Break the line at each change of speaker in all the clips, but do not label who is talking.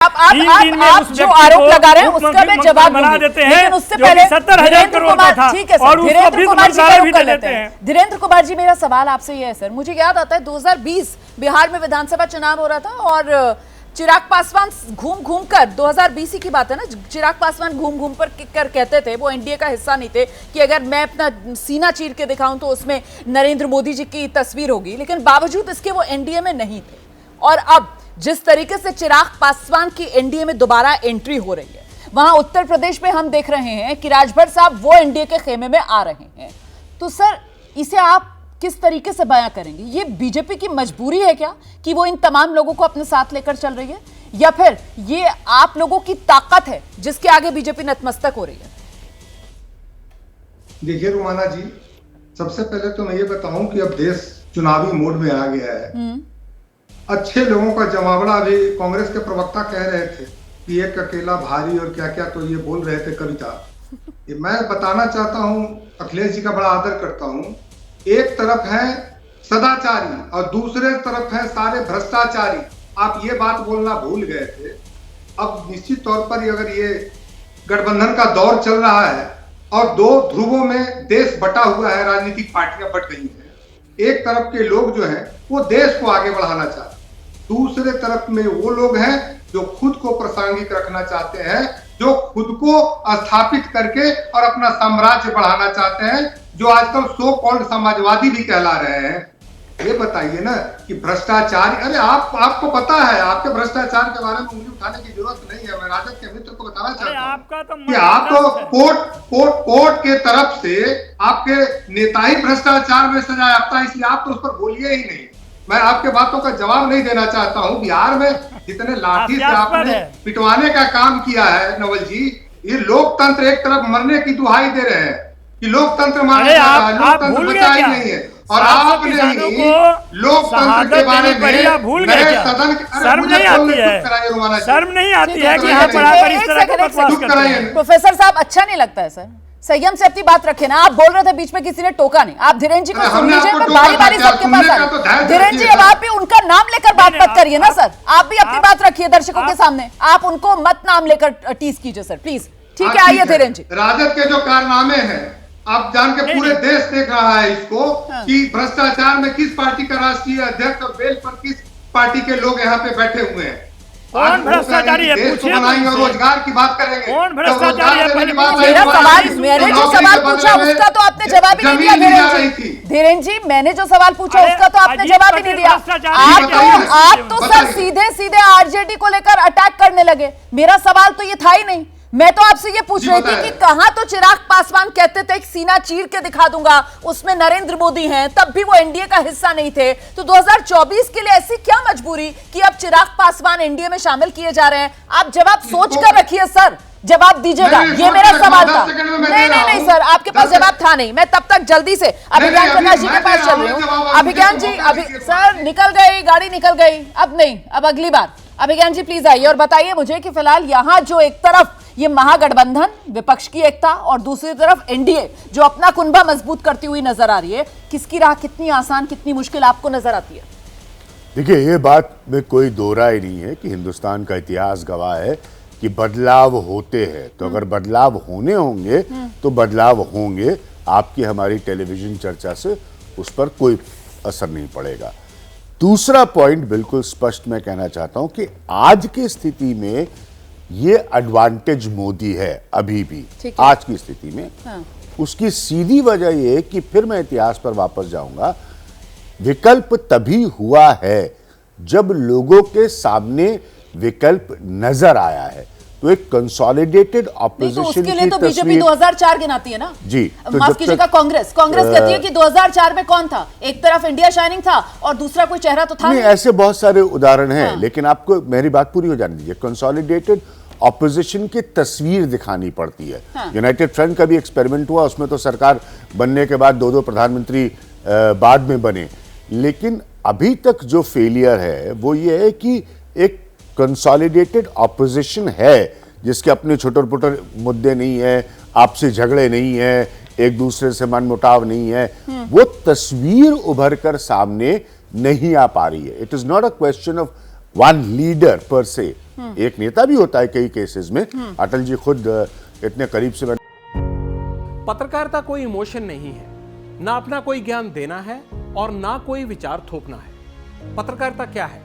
आप जो आरोप लगा रहे हैं उसका मैं जवाब
बना देते हैं,
लेकिन उससे पहले
70,000 करोड़ का था,
ठीक है सर,
और उसको
धीरेन्द्र कुमार जी का रुख कर लेते
हैं।
हैं। धीरेन्द्र कुमार जी, मेरा सवाल आपसे ये है सर, मुझे याद आता है 2020 बिहार में विधानसभा चुनाव हो रहा था और चिराग पासवान घूम घूम कर 2020 की बात है ना, चिराग पासवान घूम घूम कर कहते थे, वो एनडीए का हिस्सा नहीं थे, कि अगर मैं अपना सीना चीर के दिखाऊं तो उसमें नरेंद्र मोदी जी की तस्वीर होगी, लेकिन बावजूद इसके वो एनडीए में नहीं थे। और अब जिस तरीके से चिराग पासवान की एनडीए में दोबारा एंट्री हो रही है, वहां उत्तर प्रदेश में हम देख रहे हैं कि राजभर साहब वो एनडीए के खेमे में आ रहे हैं। तो सर, इसे आप किस तरीके से बयां करेंगे? ये बीजेपी की मजबूरी है क्या कि वो इन तमाम लोगों को अपने साथ लेकर चल रही है, या फिर ये आप लोगों की ताकत है जिसके आगे बीजेपी नतमस्तक हो रही है?
देखिए रुमाना जी, सबसे पहले तो मैं ये बताऊं कि अब देश चुनावी मोड में आ गया है। अच्छे लोगों का जमावड़ा भी कांग्रेस के प्रवक्ता कह रहे थे कि एक अकेला भारी और क्या क्या तो ये बोल रहे थे कविता। ये मैं बताना चाहता हूं, अखिलेश जी का बड़ा आदर करता हूं। एक तरफ है सदाचारी और दूसरे तरफ है सारे भ्रष्टाचारी। आप ये बात बोलना भूल गए थे। अब निश्चित तौर पर अगर ये गठबंधन का दौर चल रहा है और दो ध्रुवों में देश बटा हुआ है, राजनीतिक पार्टियां बट गई हैं। एक तरफ के लोग जो है वो देश को आगे बढ़ाना चाहते हैं, दूसरे तरफ में वो लोग हैं जो खुद को प्रासंगिक रखना चाहते हैं, जो खुद को स्थापित करके और अपना साम्राज्य बढ़ाना चाहते हैं, जो आजकल सो कॉल्ड समाजवादी भी कहला रहे हैं। ये बताइए ना कि भ्रष्टाचार, अरे आपको पता है, आपके भ्रष्टाचार के बारे में उंगली उठाने की जरूरत नहीं है। मैं राजद के मित्र को बताना चाहता हूं कि आप तो कोर्ट के तरफ से आपके नेता ही भ्रष्टाचार में सजायाफ्ता, इसलिए आप तो उस पर बोलिए ही नहीं। मैं आपके बातों का जवाब नहीं देना चाहता हूं। बिहार में जितने लाठी से आपने पिटवाने का काम किया है नवल जी, ये लोकतंत्र एक तरफ मरने की दुहाई दे रहे हैं कि लोकतंत्र मारने का, लोकतंत्र बचा ही नहीं है। और आपने ही लोकतंत्र के बारे में
भूल गए क्या? शर्म नहीं आती है? शर्म नहीं आती है कि यहाँ पर आकर इस तरह का बकवास करते हैं?
प्रोफेसर साहब, अच्छा नहीं लगता है सर, संयम से अपनी बात रखे ना। आप बोल रहे थे, बीच में किसी ने टोका नहीं। आप धीरेन्द्र जी को सुन लीजिए, मैं बारी बारी सबके पास आ। धीरेन्द्र जी, अब आप भी उनका नाम लेकर बात मत करिए ना सर, आप भी अपनी बात रखिए दर्शकों के सामने। आप उनको मत नाम लेकर टीज कीजिए सर, प्लीज। ठीक है, आइए धीरेन्द्र जी।
राजद के जो कारनामे हैं, आप जान के पूरे देश देख रहा है इसको कि भ्रष्टाचार में किस पार्टी का राष्ट्रीय अध्यक्ष और बेल पर किस पार्टी के लोग यहाँ पे बैठे हुए हैं।
कौन भ्रष्टाचारी है? पूछिए
और रोजगार की बात करेंगे।
कौन भ्रष्टाचारी है?
मेरा सवाल, मैंने जो सवाल पूछा उसका तो आपने जवाब ही नहीं दिया धीरेन्द्र जी। मैंने जो सवाल पूछा उसका तो आपने जवाब ही नहीं दिया। आप तो सर सीधे सीधे आरजेडी को लेकर अटैक करने लगे। मेरा सवाल तो ये था ही नहीं। मैं तो आपसे ये पूछ रही थी कि कहां तो चिराग पासवान कहते थे सीना चीर के दिखा दूंगा, उसमें नरेंद्र मोदी हैं, तब भी वो एनडीए का हिस्सा नहीं थे। तो 2024 के लिए ऐसी क्या मजबूरी कि अब चिराग पासवान एनडीए में शामिल किए जा रहे हैं? आप जवाब सोच कर रखिए सर, जवाब दीजिएगा। ये मेरा सवाल था। नहीं सर, आपके पास जवाब था नहीं। मैं तब तक जल्दी से अभिज्ञान प्रकाश जी के पास चल रही हूँ। अभिज्ञान जी, सर निकल गई, गाड़ी निकल गई, अब नहीं, अब अगली बार। अभिज्ञान जी प्लीज आइए और बताइए मुझे कि फिलहाल यहाँ जो एक तरफ ये महागठबंधन विपक्ष की एकता और दूसरी तरफ एनडीए जो अपना कुनबा मजबूत करती हुई नजर आ रही है, किसकी राह कितनी आसान कितनी मुश्किल आपको नजर आती है?
देखिए, ये बात में कोई दो राय नहीं है कि हिंदुस्तान का इतिहास गवाह है कि बदलाव होते हैं। तो अगर बदलाव होने होंगे तो बदलाव होंगे। आपकी हमारी टेलीविजन चर्चा से उस पर कोई असर नहीं पड़ेगा। दूसरा पॉइंट बिल्कुल स्पष्ट मैं कहना चाहता हूं कि आज की स्थिति में ये एडवांटेज मोदी है अभी भी, आज की स्थिति में। हाँ। उसकी सीधी वजह ये कि फिर मैं इतिहास पर वापस जाऊंगा, विकल्प तभी हुआ है जब लोगों के सामने विकल्प नजर आया है। तो एक कंसोलिडेटेड ऑपोजिशन
तो उसके लिए तो बीजेपी 2004 गिनाती है ना
जी।
तो माफ कीजिएगा, कांग्रेस कहती है कि 2004 में कौन था? एक तरफ इंडिया शाइनिंग था और दूसरा कोई चेहरा तो था नहीं।
ऐसे बहुत सारे उदाहरण हैं। हाँ। लेकिन आपको मेरी बात पूरी हो जाने दीजिए। कंसोलिडेटेड ऑपोजिशन की तस्वीर दिखानी पड़ती है। हाँ। यूनाइटेड फ्रंट का भी एक्सपेरिमेंट हुआ, उसमें तो सरकार बनने के बाद दो प्रधानमंत्री बाद में बने। लेकिन अभी तक जो फेलियर है वो ये है कि एक कंसोलिडेटेड ऑपोजिशन है जिसके अपने छोटे मोटे मुद्दे नहीं है, आपसे झगड़े नहीं है, एक दूसरे से मनमुटाव नहीं है, वो तस्वीर उभर कर सामने नहीं आ पा रही है। It is not a question of one leader पर से, एक नेता भी होता है कई केसेस में। अटल जी खुद इतने करीब से
पत्रकारिता कोई इमोशन नहीं है, ना अपना कोई ज्ञान देना है और ना कोई विचार थोपना है। पत्रकारिता क्या है?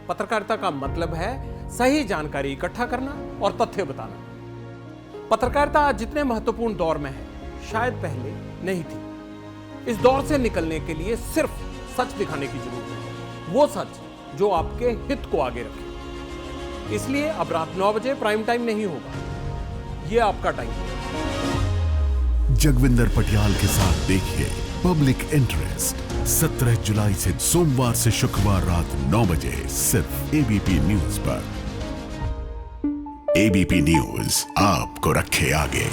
पत्रकारिता का मतलब है सही जानकारी इकट्ठा करना और तथ्य बताना। पत्रकारिता आज जितने महत्वपूर्ण दौर में है, शायद पहले नहीं थी। इस दौर से निकलने के लिए सिर्फ सच दिखाने की जरूरत है, वो सच जो आपके हित को आगे रखे। इसलिए अब रात 9 बजे प्राइम टाइम नहीं होगा, ये आपका टाइम है।
जगविंदर पटियाल के साथ देखिए पब्लिक इंटरेस्ट 17 जुलाई से सोमवार से शुक्रवार रात 9 बजे सिर्फ एबीपी न्यूज पर। एबीपी न्यूज आपको रखे आगे।